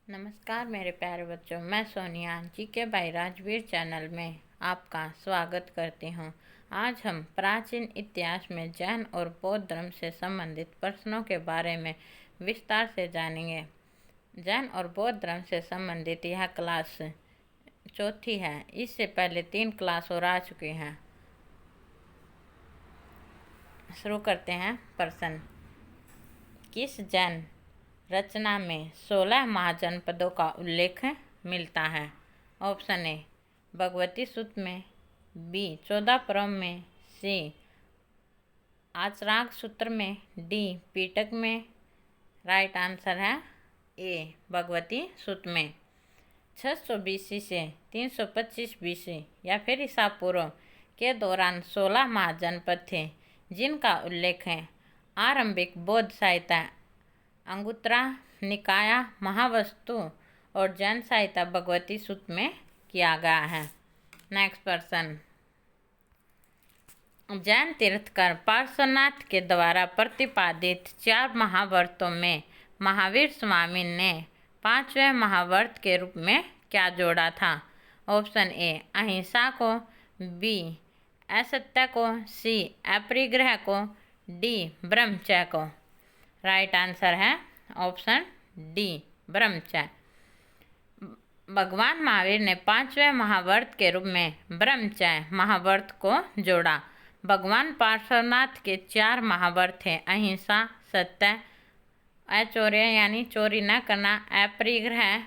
नमस्कार मेरे प्यारे बच्चों, मैं Sonia GK by Rajveer channel में आपका स्वागत करती हूँ। आज हम प्राचीन इतिहास में जैन और बौद्ध धर्म से संबंधित प्रश्नों के बारे में विस्तार से जानेंगे। जैन और बौद्ध धर्म से संबंधित यह क्लास चौथी है। इससे पहले 3 क्लास और आ चुकी हैं। शुरू करते हैं प्रश्न। किस जैन रचना में 16 महाजनपदों का उल्लेख मिलता है? ऑप्शन ए भगवती सूत्र में, बी 14 परम में, सी आचराग सूत्र में, डी पीटक में। राइट आंसर है ए भगवती सूत्र में। 600 BC से 325 BC या फिर ईसा पूर्व के दौरान 16 महाजनपद थे जिनका उल्लेख है आरंभिक बौद्ध साहित्य अंगुत्तरा निकाया महावस्तु और जैन साहित्य भगवती सूत्र में किया गया है। नेक्स्ट प्रश्न। जैन तीर्थकर पार्श्वनाथ के द्वारा प्रतिपादित 4 महाव्रतों में महावीर स्वामी ने 5वें महाव्रत के रूप में क्या जोड़ा था? ऑप्शन ए अहिंसा को, बी असत्य को, सी अपरिग्रह को, डी ब्रह्मचर्य को। राइट आंसर है ऑप्शन डी ब्रह्मचर्य। भगवान महावीर ने 5वें महाव्रत के रूप में ब्रह्मचर्य महाव्रत को जोड़ा। भगवान पार्श्वनाथ के 4 महाव्रत थे अहिंसा, सत्य, अचौर्य यानी चोरी न करना, अपरिग्रह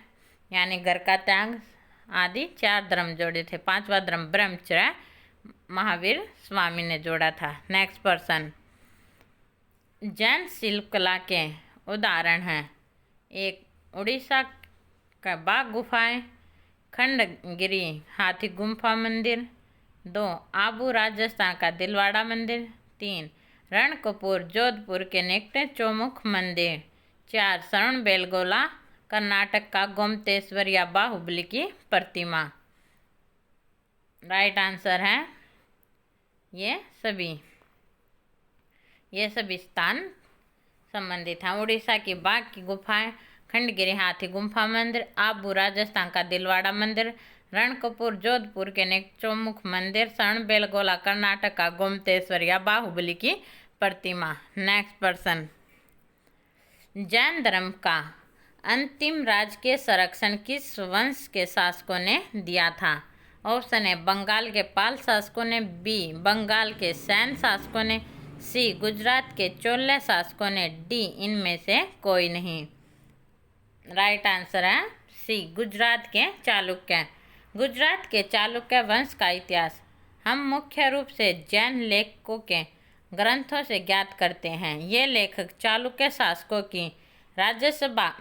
यानी घर का त्याग आदि 4 धर्म जोड़े थे। 5वां धर्म ब्रह्मचर्य महावीर स्वामी ने जोड़ा था। नेक्स्ट प्रश्न। जैन शिल्पकला के उदाहरण हैं। 1 उड़ीसा का बाघ गुफाएं, खंडगिरी हाथी गुम्फा मंदिर। 2 आबू राजस्थान का दिलवाड़ा मंदिर। 3 रणकपुर जोधपुर के निकट चौमुख मंदिर। 4 शरण बेलगोला कर्नाटक का गोमतेश्वर या बाहुबली की प्रतिमा। राइट आंसर है ये सभी स्थान संबंधित हैं। उड़ीसा की बाघ की गुफाएं, खंडगिरी हाथी गुम्फा मंदिर, आबू राजस्थान का दिलवाड़ा मंदिर, रणकपुर जोधपुर के निकट चौमुख मंदिर, शरण बेलगोला कर्नाटक का गोमतेश्वर या बाहुबली की प्रतिमा। नेक्स्ट प्रश्न। जैन धर्म का अंतिम राजकीय संरक्षण किस वंश के शासकों ने दिया था? ऑप्शन ए बंगाल के पाल शासकों ने, बी बंगाल के सैन शासकों ने, सी गुजरात के चोले शासकों ने, डी इनमें से कोई नहीं। राइट आंसर है सी गुजरात के चालुक्य। गुजरात के चालुक्य वंश का इतिहास हम मुख्य रूप से जैन लेखकों के ग्रंथों से ज्ञात करते हैं। ये लेखक चालुक्य शासकों की राज्यसभा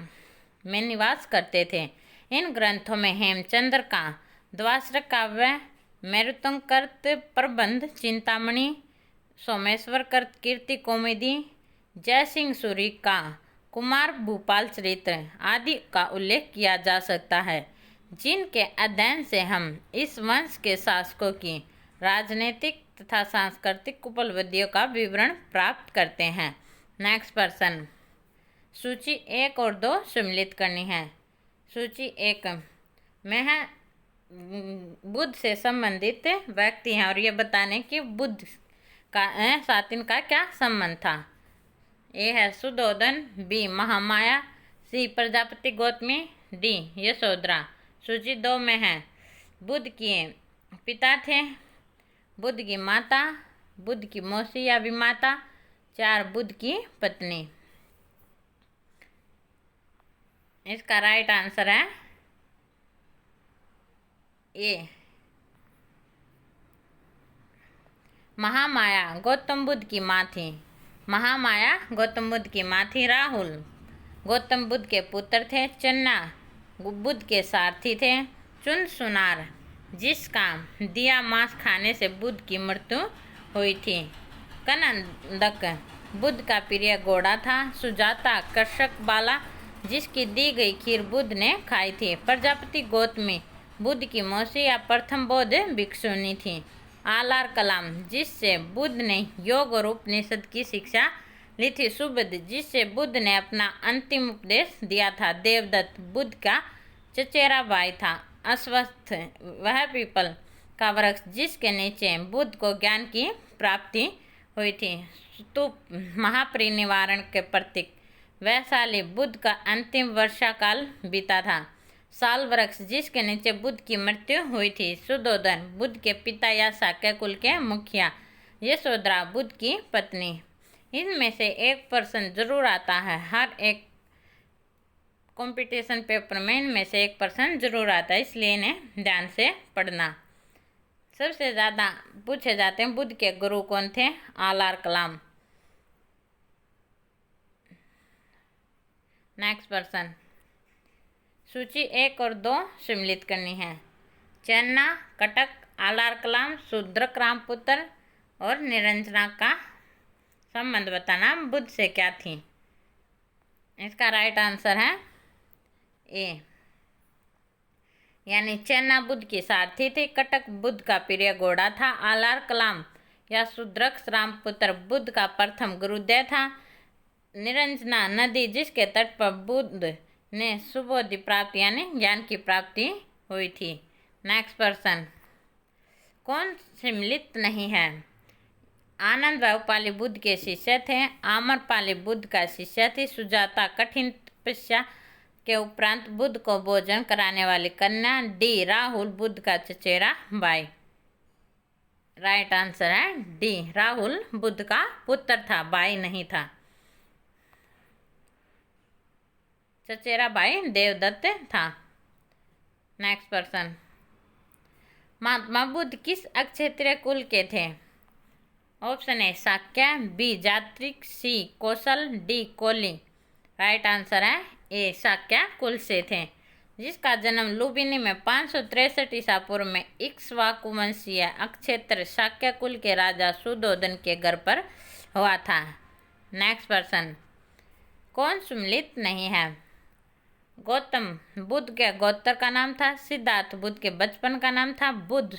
में निवास करते थे। इन ग्रंथों में हेमचंद्र का द्वाश्र काव्य, मेरुतंकर्त प्रबंध, चिंतामणि, सोमेश्वर कीर्ति कौमुदी, जयसिंह सूरी का कुमार भूपाल चरित्र आदि का उल्लेख किया जा सकता है, जिनके अध्ययन से हम इस वंश के शासकों की राजनीतिक तथा सांस्कृतिक उपलब्धियों का विवरण प्राप्त करते हैं। नेक्स्ट प्रश्न। सूची 1 और 2 सम्मिलित करनी है। सूची 1 में है बुद्ध से संबंधित व्यक्ति हैं और ये बताने कि बुद्ध का साथ इनका क्या संबंध था। ए है सुद्धोधन, बी महामाया, सी प्रजापति गौतमी, डी यशोधरा। सूची 2 में है बुद्ध के पिता थे, बुद्ध की माता, बुद्ध की मौसी या विमाता, 4 बुद्ध की पत्नी। इसका राइट आंसर है ए महामाया गौतम बुद्ध की माँ थी। महामाया गौतम बुद्ध की माँ थी। राहुल गौतम बुद्ध के पुत्र थे। चन्ना बुद्ध के सारथी थे। चुन सुनार जिसका दिया मांस खाने से बुद्ध की मृत्यु हुई थी। कनंदक बुद्ध का प्रिय घोड़ा था। सुजाता कर्षक बाला जिसकी दी गई खीर बुद्ध ने खाई थी। प्रजापति गौतमी बुद्ध की मौसी या प्रथम बौद्ध भिक्षुनी थी। आलार कलाम जिससे बुद्ध ने योग और उपनिषद की शिक्षा ली थी सुबुध, जिससे बुद्ध ने अपना अंतिम उपदेश दिया था। देवदत्त बुद्ध का चचेरा भाई था। अश्वत्थ वह पीपल का वृक्ष जिसके नीचे बुद्ध को ज्ञान की प्राप्ति हुई थी। स्तूप महापरिनिवारण के प्रतीक। वैशाली बुद्ध का अंतिम वर्षा काल बीता था। साल वृक्ष जिसके नीचे बुद्ध की मृत्यु हुई थी। सुधोधन बुद्ध के पिता या शाक्य कुल के मुखिया। यशोधरा बुद्ध की पत्नी। इनमें से एक पर्सन जरूर आता है। हर एक कंपटीशन पेपर में इनमें से एक पर्सन जरूर आता है, इसलिए इन्हें ध्यान से पढ़ना। सबसे ज़्यादा पूछे जाते हैं बुद्ध के गुरु कौन थे? आलार कलाम। Next person. सूची 1 और 2 सम्मिलित करनी है। चन्ना, कटक, आलार कलाम, शूद्रक रामपुत्र और निरंजना का संबंध बताना। बुद्ध से क्या थी? इसका राइट आंसर है ए, यानी चन्ना बुद्ध की सारथी थी, कटक बुद्ध का प्रिय घोड़ा था, आलार कलाम या शूद्रक रामपुत्र बुद्ध का प्रथम गुरुदेव था, निरंजना नदी जिसके तट पर बुद्ध ने सुबोधि प्राप्ति यानी ज्ञान की प्राप्ति हुई थी। Next person. कौन सम्मिलित नहीं है? आनंद व उपाली बुद्ध के शिष्य थे। आम्रपाली बुद्ध का शिष्य थी। सुजाता कठिन तपस्या के उपरांत बुद्ध को भोजन कराने वाली कन्या। डी राहुल बुद्ध का चचेरा भाई। राइट आंसर है डी, राहुल बुद्ध का पुत्र था, भाई नहीं था। चचेरा भाई देवदत्त था। Next person. महात्मा बुद्ध किस अक्षत्रिय कुल के थे? ऑप्शन ए शाक्य, बी जात्रिक, C Kaushal, D Koli. Right answer है ए, शाक्य कुल से थे, जिसका जन्म लुम्बिनी में 563 ईसा पूर्व में इक्ष्वाकु वंशीय अक्षेत्र शाक्य कुल के राजा सुधोधन के घर पर हुआ था। Next person. कौन सम्मिलित नहीं है? गौतम बुद्ध के गोत्र का नाम था। सिद्धार्थ बुद्ध के बचपन का नाम था। बुद्ध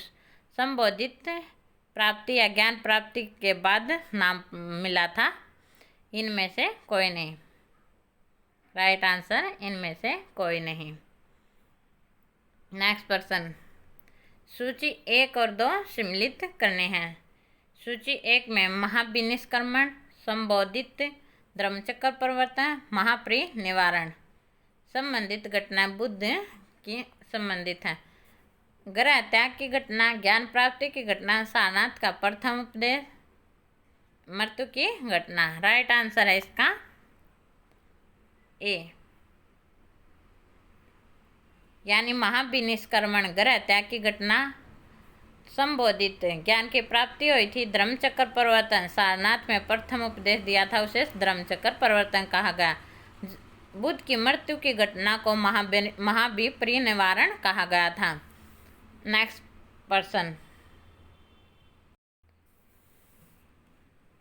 संबोधित प्राप्ति या ज्ञान प्राप्ति के बाद नाम मिला था। इनमें से कोई नहीं। राइट आंसर इनमें से कोई नहीं। Next person. सूची 1 और 2 सम्मिलित करने हैं। सूची 1 में महाविनिष्क्रमण, संबोधित, धर्मचक्र परिवर्तन, महापरिनिवारण। संबंधित घटना बुद्ध की संबंधित है। ग्रह त्याग की घटना, ज्ञान प्राप्ति की घटना, सारनाथ का प्रथम उपदेश, मृत्यु की घटना। राइट आंसर है इसका ए, यानी महाविनिष्क्रमण ग्रह त्याग की घटना, संबोधित ज्ञान की प्राप्ति हुई थी, धर्मचक्र परिवर्तन सारनाथ में प्रथम उपदेश दिया था, उसे धर्मचक्र परिवर्तन कहा गया। बुद्ध की मृत्यु की घटना को महाविपरिनिवारण कहा गया था। Next person.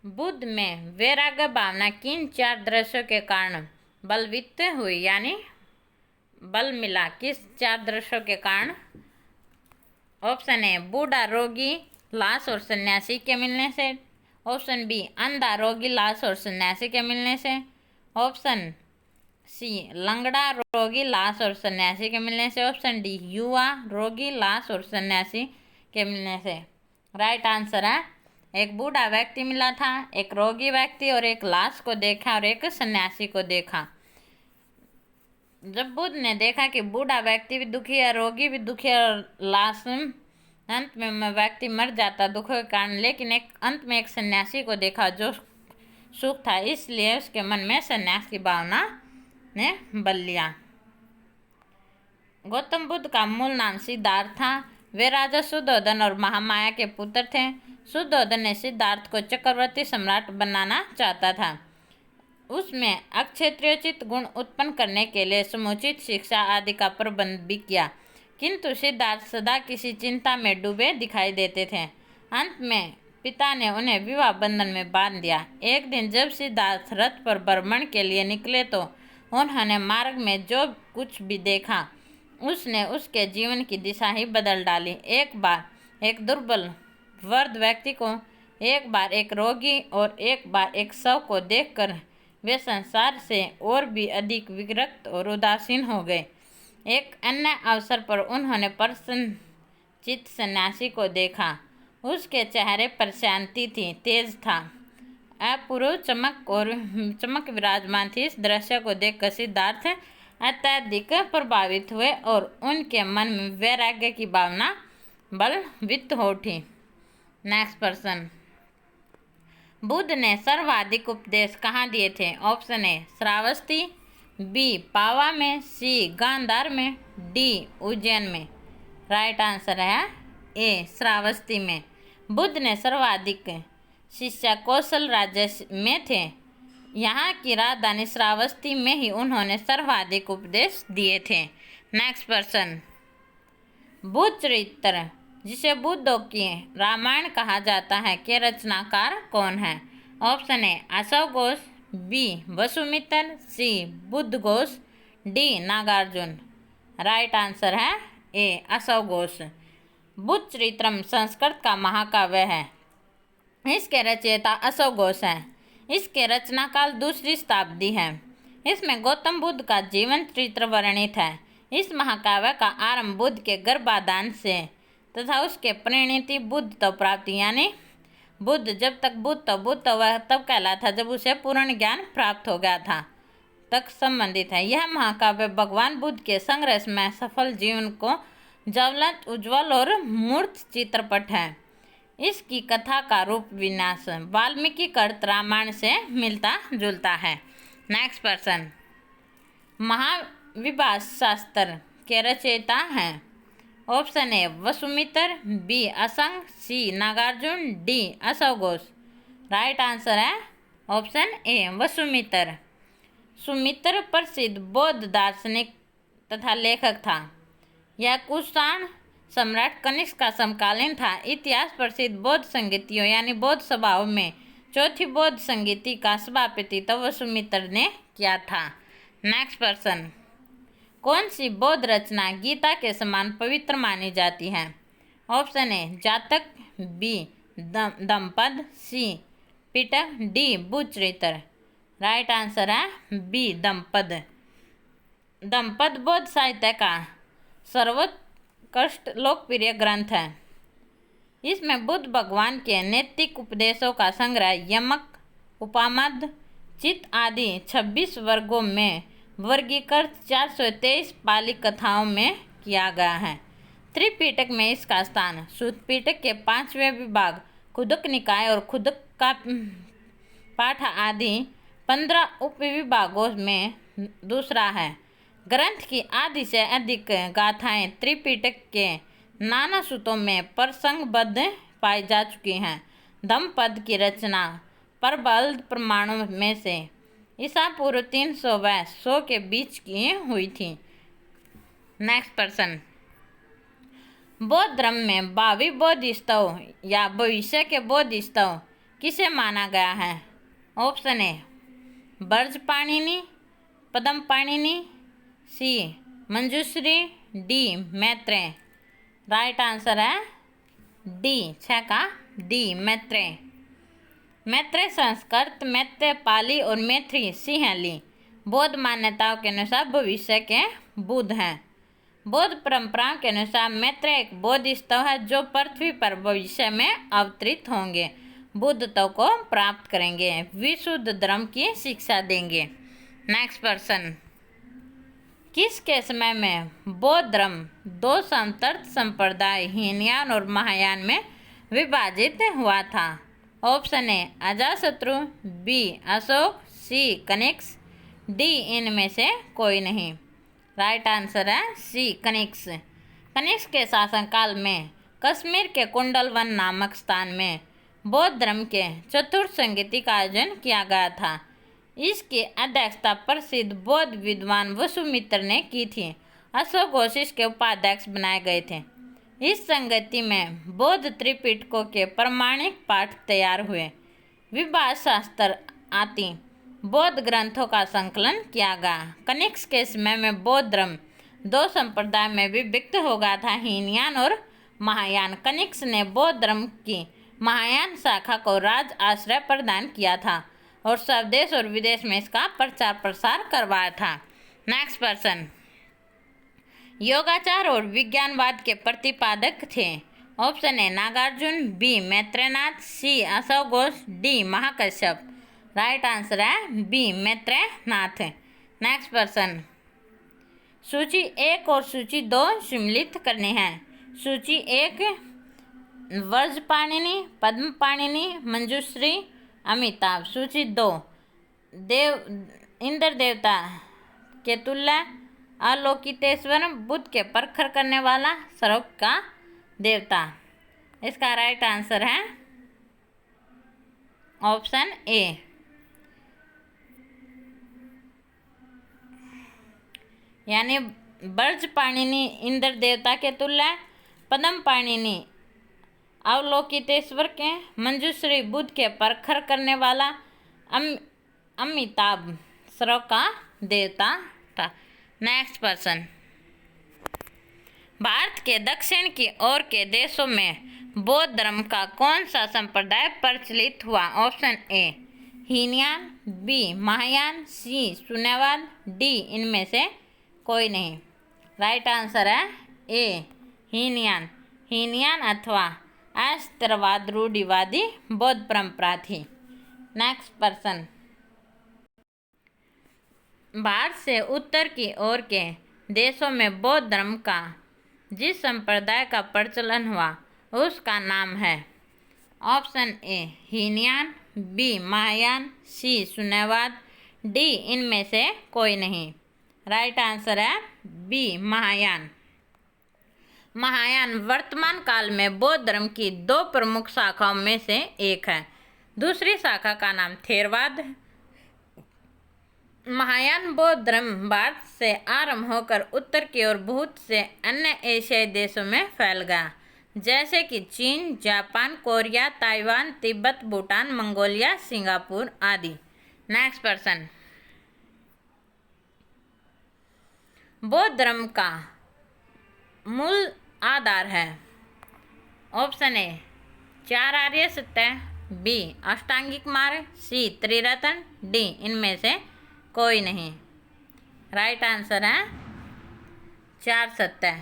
बुद्ध में वैराग्य भावना किन 4 दृश्यों के कारण बलवित हुई, यानी बल मिला? किस 4 दृश्यों के कारण? ऑप्शन ए बूढ़ा, रोगी, लाश और सन्यासी के मिलने से। ऑप्शन बी अंधा, रोगी, लाश और सन्यासी के मिलने से। ऑप्शन सी लंगड़ा, रोगी, लाश और सन्यासी के मिलने से। ऑप्शन डी युवा, रोगी, लाश और सन्यासी के मिलने से। राइट आंसर है एक बूढ़ा व्यक्ति मिला था, एक रोगी व्यक्ति और एक लाश को देखा और एक सन्यासी को देखा। जब बुद्ध ने देखा कि बूढ़ा व्यक्ति भी दुखी है, रोगी भी दुखी है और लाश अंत में व्यक्ति मर जाता दुख के कारण, लेकिन अंत में एक सन्यासी को देखा जो सुख था, इसलिए उसके मन में सन्यास की भावना ने बल लिया। गौतम बुद्ध का मूल नाम सिद्धार्थ था। वे राजा सुधोधन और महामाया के पुत्र थे। सुधोधन ने सिद्धार्थ को चक्रवर्ती सम्राट बनाना चाहता था। उसमें अक्षत्रियोचित गुण उत्पन्न करने के लिए समुचित शिक्षा आदि का प्रबंध भी किया, किंतु सिद्धार्थ सदा किसी चिंता में डूबे दिखाई देते थे। अंत में पिता ने उन्हें विवाह बंधन में बांध दिया। एक दिन जब सिद्धार्थ रथ पर भ्रमण के लिए निकले तो उन्होंने मार्ग में जो कुछ भी देखा उसने उसके जीवन की दिशा ही बदल डाली। एक बार एक दुर्बल वृद्ध व्यक्ति को एक बार एक रोगी और एक बार एक शव को देखकर वे संसार से और भी अधिक विरक्त और उदासीन हो गए। एक अन्य अवसर पर उन्होंने प्रसन्न चित्त सन्यासी को देखा। उसके चेहरे पर शांति थी, तेज था, अपूर्व चमक विराजमान थी। इस दृश्य को देखकर सिद्धार्थ अत्यधिक प्रभावित हुए और उनके मन में वैराग्य की भावना बलवृत्त हो उठी। Next person. बुद्ध ने सर्वाधिक उपदेश कहाँ दिए थे? ऑप्शन ए श्रावस्ती, बी पावा में, सी गांधार में, डी उज्जैन में। राइट आंसर है ए श्रावस्ती में। बुद्ध ने सर्वाधिक शिष्य कौशल राज्य में थे। यहाँ की राजधानी श्रावस्ती में ही उन्होंने सर्वाधिक उपदेश दिए थे। Next person. बुद्ध चरित्र, जिसे बुद्धों की रामायण कहा जाता है, के रचनाकार कौन है? Option A Ashok Ghosh, B Vasumitra, C Buddha Ghosh, D Nagarjuna. Right answer है ए अशोक घोष। बुद्ध चरित्रम संस्कृत का महाकाव्य है। इसके रचयिता अशोक घोष हैं। इसके रचनाकाल दूसरी शताब्दी है। इसमें गौतम बुद्ध का जीवन चरित्र वर्णित है। इस महाकाव्य का आरंभ बुद्ध के गर्भाधान से तथा उसके परिणति बुद्ध तब प्राप्ति, यानी बुद्ध जब तक बुद्ध वह तब कहलाता जब उसे पूर्ण ज्ञान प्राप्त हो गया था, तक संबंधित है। यह महाकाव्य भगवान बुद्ध के संघर्ष में सफल जीवन को ज्वलंत, उज्ज्वल और मूर्त चित्रपट है। इसकी कथा का रूप विन्यास वाल्मीकि कृत रामायण से मिलता जुलता है। Next person. महाविभाष शास्त्र के रचयिता हैं। Option A Vasumitra, B Asanga, C Nagarjuna, D Ashok Ghosh. Right answer है ऑप्शन ए वसुमित्र। सुमित्र प्रसिद्ध बौद्ध दार्शनिक तथा लेखक था। यह कुषाण सम्राट कनिष्क का समकालीन था। इतिहास प्रसिद्ध बौद्ध संगीतियों यानी बौद्ध सभाओं में चौथी बौद्ध संगीति का सभापति तो वसुमित्र ने किया था। Next person. कौन सी बौद्ध रचना गीता के समान पवित्र मानी जाती है? ऑप्शन ए जातक, बी दमपद, सी पिटक, डी बुद्ध चरित्र। राइट आंसर है बी दमपद। दमपद बौद्ध साहित्य का सर्वोत्कृष्ट लोकप्रिय ग्रंथ है। इसमें बुद्ध भगवान के नैतिक उपदेशों का संग्रह यमक, उपामद, चित्त आदि 26 वर्गों में वर्गीकृत 423 पाली कथाओं में किया गया है। त्रिपिटक में इसका स्थान। सूत पिटक के 5वें विभाग, खुदक निकाय और खुदक का पाठ आदि 15 उपविभागों में दूसरा है। ग्रंथ की आधि से अधिक गाथाएं त्रिपिटक के नाना सूतों में प्रसंगबद्ध पाई जा चुकी हैं। धम्मपद की रचना प्रबल प्रमाणों में से ईसा पूर्व 300 व 100 के बीच की हुई थी। Next person. बौद्ध धर्म में भावी बोधिसत्व या भविष्य के बोधिसत्व किसे माना गया है? Option A Vajrapani, Padmapani, C Manjushri, D Maitreya. Right answer है डी 6 का डी मैत्रेय। मैत्रेय संस्कृत, मैत्रेय पाली और मैत्री सिंहली बौद्ध मान्यताओं के अनुसार भविष्य के बुद्ध हैं। बौद्ध परंपराओं के अनुसार मैत्रेय एक बोधिसत्व है जो पृथ्वी पर भविष्य में अवतरित होंगे, बुद्धत्व को प्राप्त करेंगे, विशुद्ध धर्म की शिक्षा देंगे। Next person. किसके समय में बौद्ध धर्म 2 समतर्थ संप्रदाय हीनयान और महायान में विभाजित हुआ था? Option A Ajatashatru, B Ashok, C Kanishka, D इनमें से कोई नहीं। राइट आंसर है सी कनिष्क। कनिष्क के शासनकाल में कश्मीर के कुंडलवन नामक स्थान में बौद्ध धर्म के चतुर्थ संगीति का आयोजन किया गया था। इसकी अध्यक्षता प्रसिद्ध बौद्ध विद्वान वसुमित्र ने की थी। अशोक घोष के उपाध्यक्ष बनाए गए थे। इस संगति में बौद्ध त्रिपिटकों के प्रमाणिक पाठ तैयार हुए। विभाष शास्त्र आदि बौद्ध ग्रंथों का संकलन किया गया। कनिष्क के समय में बौद्ध धर्म 2 संप्रदाय में विभक्त हो गया था, हीनयान और महायान। कनिष्क ने बौद्ध धर्म की महायान शाखा को राज आश्रय प्रदान किया था और सब देश और विदेश में इसका प्रचार प्रसार करवाया था। नेक्स्ट पर्सन, योगाचार और विज्ञानवाद के प्रतिपादक थे। Option A Nagarjuna, B Maitreyanatha, C Ashok Ghosh, D Mahakashyapa. Right answer है बी मैत्रेयनाथ। नेक्स्ट पर्सन, सूची 1 और सूची 2 सम्मिलित करनी है। सूची 1 व्रजपाणिनि, पद्मपाणिनि, मंजूश्री, अमिताभ। सूची 2 इंद्र देवता के तुल्य, अलोकितेश्वर, बुद्ध के परखर करने वाला, सर्व का देवता। इसका राइट आंसर है ऑप्शन ए। यानी व्रजपाणिनि इंद्र देवता के तुल्य, पद्मपाणिनि अवलोकितेश्वर के, मंजूश्री बुद्ध के परखर करने वाला, अमिताभ सर्व का देवता था। नेक्स्ट पर्सन, भारत के दक्षिण की ओर के देशों में बौद्ध धर्म का कौन सा संप्रदाय प्रचलित हुआ? Option A Hinayana, B Mahayana, C Shunyavada, D इनमें से कोई नहीं। राइट आंसर है ए हीनयान। हीनयान अथवा अस्त्रवाद रूढ़िवादी बौद्ध परंपरा थी। नेक्स्ट पर्सन, भारत से उत्तर की ओर के देशों में बौद्ध धर्म का जिस संप्रदाय का प्रचलन हुआ उसका नाम है। Option A Hinayana, B Mahayana, C Shunyavada, D इनमें से कोई नहीं। राइट आंसर है बी महायान। महायान वर्तमान काल में बौद्ध धर्म की 2 प्रमुख शाखाओं में से एक है। दूसरी शाखा का नाम थेरवाद है। महायान बौद्ध धर्म भारत से आरंभ होकर उत्तर की ओर बहुत से अन्य एशियाई देशों में फैल गया, जैसे कि चीन, Japan, Korea, Taiwan, Tibet, Bhutan, Mongolia, Singapore आदि। नेक्स्ट पर्सन, बौद्ध धर्म का मूल आधार है। ऑप्शन ए 4 आर्य सत्य, बी अष्टांगिक मार्ग, सी त्रिरत्न, डी इनमें से कोई नहीं। राइट आंसर है 4 सत्य,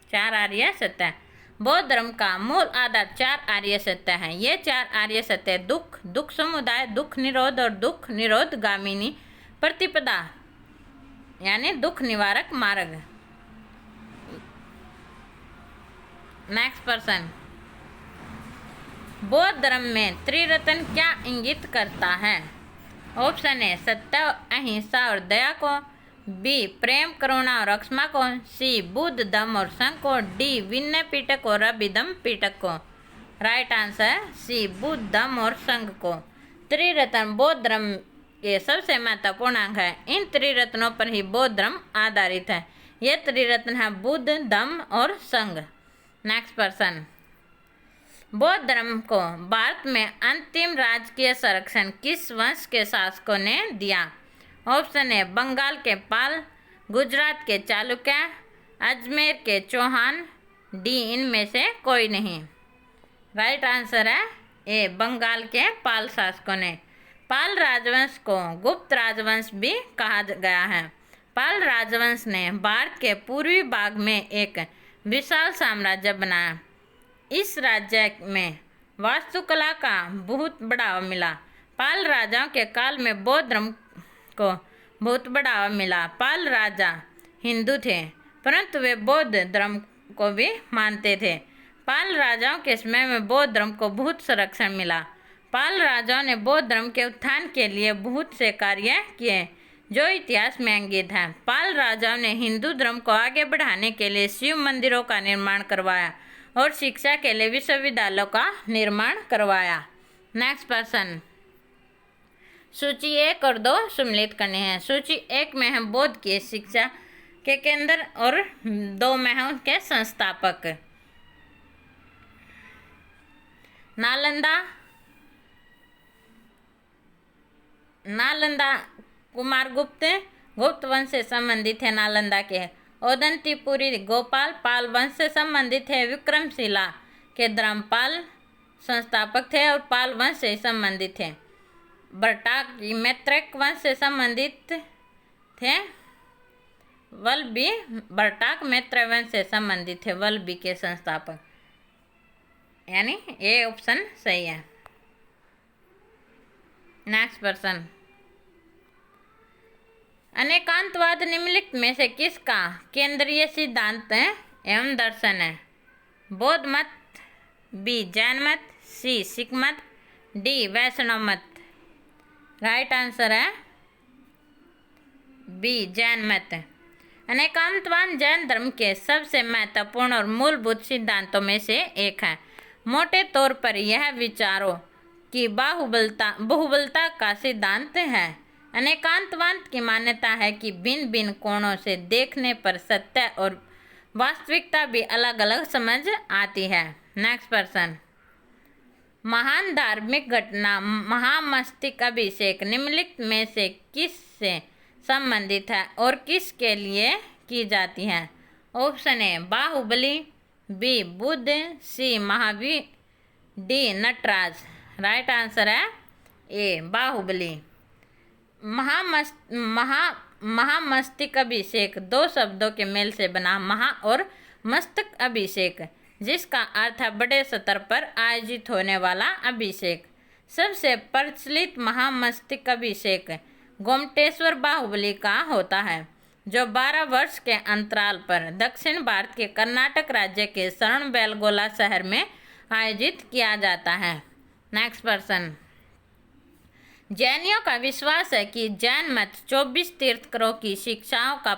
4 आर्य सत्य। बौद्ध धर्म का मूल आधार 4 आर्य सत्य है। ये 4 आर्य सत्य दुख, दुख समुदाय, दुख निरोध और दुख निरोध गामिनी प्रतिपदा यानी दुख निवारक मार्ग। नेक्स्ट पर्सन, बौद्ध धर्म में त्रिरत्न क्या इंगित करता है? ऑप्शन ए सत्य, अहिंसा और दया को, बी प्रेम, करुणा और अक्षमा को, सी बुद्ध, धम्म और संघ को, डी विनय पिटक और अभिधम्म पिटक को। राइट आंसर सी बुद्ध, धम्म और संघ को। त्रिरत्न बौद्ध धर्म के सबसे महत्वपूर्ण अंग है। इन त्रिरत्नों पर ही बौद्ध धर्म आधारित है। ये त्रिरत्न है बुद्ध, धम्म और संघ। नेक्स्ट पर्सन, बौद्ध धर्म को भारत में अंतिम राजकीय संरक्षण किस वंश के शासकों ने दिया? ऑप्शन ए बंगाल के पाल, गुजरात के चालुक्य, अजमेर के चौहान, डी इनमें से कोई नहीं। राइट आंसर है ए बंगाल के पाल शासकों ने। पाल राजवंश को गुप्त राजवंश भी कहा गया है। पाल राजवंश ने भारत के पूर्वी भाग में एक विशाल साम्राज्य बनाया। इस राज्य में वास्तुकला का बहुत बढ़ावा मिला। पाल राजाओं के काल में बौद्ध धर्म को बहुत बढ़ावा मिला। पाल राजा हिंदू थे, परंतु वे बौद्ध धर्म को भी मानते थे। पाल राजाओं के समय में बौद्ध धर्म को बहुत संरक्षण मिला। पाल राजाओं ने बौद्ध धर्म के उत्थान के लिए बहुत से कार्य किए जो इतिहास में अंकित है। पाल राजाओं ने हिंदू धर्म को आगे बढ़ाने के लिए शिव मंदिरों का निर्माण करवाया और शिक्षा के लिए विश्वविद्यालयों का निर्माण करवाया। नेक्स्ट पर्सन, सूची 1 और 2 सम्मिलित करने हैं। सूची 1 में है बौद्ध की शिक्षा के केंद्र और 2 में है उनके संस्थापक। नालंदा कुमारगुप्त गुप्त वंश से संबंधित है। नालंदा के औदंतीपुरी गोपाल पाल वंश से संबंधित है। विक्रमशिला के धर्मपाल संस्थापक थे और पाल वंश से संबंधित थे। बर्टाक मैत्रेक वंश से संबंधित थे। वल्लभी बर्टाक मैत्रेय वंश से संबंधित थे। वल्लभी के संस्थापक, यानी ये ऑप्शन सही है। नेक्स्ट प्रश्न, अनेकांतवाद निम्नलिखित में से किसका केंद्रीय सिद्धांत एवं दर्शन है? बौद्ध मत, बी जैन मत, सी सिख मत, डी वैष्णव मत। राइट आंसर है बी जैन मत। अनेकांतवाद जैन धर्म के सबसे महत्वपूर्ण और मूलभूत सिद्धांतों में से एक है। मोटे तौर पर यह विचारों की बहुबलता का सिद्धांत है। अनेकांतवाद की मान्यता है कि भिन्न भिन्न कोणों से देखने पर सत्य और वास्तविकता भी अलग अलग समझ आती है। नेक्स्ट प्रश्न, महान धार्मिक घटना महामस्तक अभिषेक निम्नलिखित में से किससे संबंधित है और किसके लिए की जाती है? Option A Bahubali, B Buddha, C Mahavir, D Nataraj. Right answer है ए बाहुबली। महामस्तक अभिषेक दो शब्दों के मेल से बना महा और मस्तक अभिषेक, जिसका अर्थ है बड़े स्तर पर आयोजित होने वाला अभिषेक। सबसे प्रचलित महामस्तक अभिषेक गोमटेश्वर बाहुबली का होता है, जो 12 वर्ष के अंतराल पर दक्षिण भारत के कर्नाटक राज्य के श्रवणबेलगोला शहर में आयोजित किया जाता है। नेक्स्ट प्रश्न, जैनियों का विश्वास है कि जैन मत 24 तीर्थंकरों की शिक्षाओं का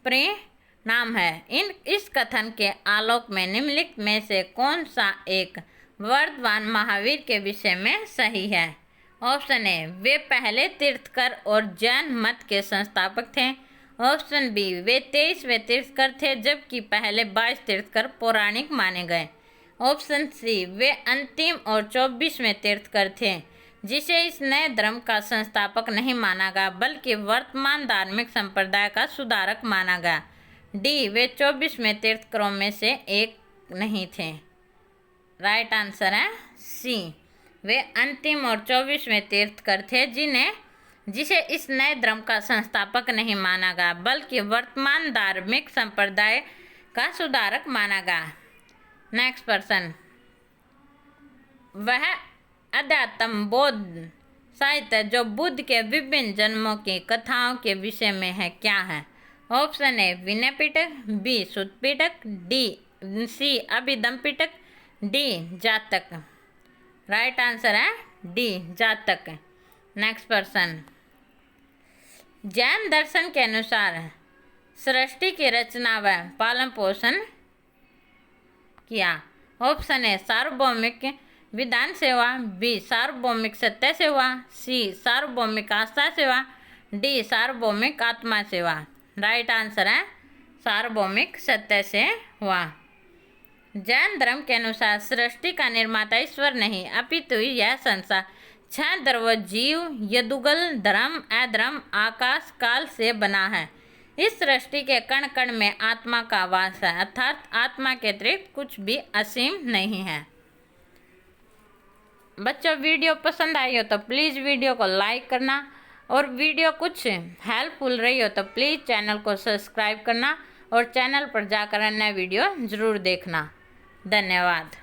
परिणाम है। इस कथन के आलोक में निम्नलिखित में से कौन सा एक वर्तमान महावीर के विषय में सही है? ऑप्शन ए वे पहले तीर्थंकर और जैन मत के संस्थापक थे। ऑप्शन बी वे 23वें तीर्थंकर थे, जबकि पहले 22 तीर्थंकर पौराणिक माने गए। ऑप्शन सी वे अंतिम और 24वें तीर्थंकर थे, जिसे इस नए धर्म का संस्थापक नहीं माना गया बल्कि वर्तमान धार्मिक संप्रदाय का सुधारक माना गया। डी वे 24वें तीर्थंकरों में से एक नहीं थे। राइट आंसर है सी वे अंतिम और 24वें तीर्थंकर थे, जिसे इस नए धर्म का संस्थापक नहीं माना गया बल्कि वर्तमान धार्मिक संप्रदाय का सुधारक माना गया। नेक्स्ट प्रश्न, वह अध्यात्म बौद्ध साहित्य जो बुद्ध के विभिन्न जन्मों की कथाओं के विषय में है क्या है? ऑप्शन ए विनय पिटक, बी सुत पिटक, डी सी अभिधम पिटक, डी जातक। राइट आंसर है डी जातक। नेक्स्ट प्रश्न, जैन दर्शन के अनुसार सृष्टि की रचना व पालन पोषण किया। ऑप्शन ए सार्वभौमिक विधान सेवा, बी सार्वभौमिक सत्य सेवा, सी सार्वभौमिक आस्था सेवा, डी सार्वभौमिक आत्मा सेवा। राइट आंसर है सार्वभौमिक सत्य सेवा। जैन धर्म के अनुसार सृष्टि का निर्माता ईश्वर नहीं अपितु यह संसार 6 द्रव्य जीव यदुगल धर्म अधर्म आकाश काल से बना है। इस सृष्टि के कण कण में आत्मा का वास है, अर्थात आत्मा के अतिरिक्त कुछ भी असीम नहीं है। बच्चों, वीडियो पसंद आई हो तो प्लीज़ वीडियो को लाइक करना और वीडियो कुछ हेल्पफुल रही हो तो प्लीज़ चैनल को सब्सक्राइब करना और चैनल पर जाकर अन्य वीडियो ज़रूर देखना। धन्यवाद।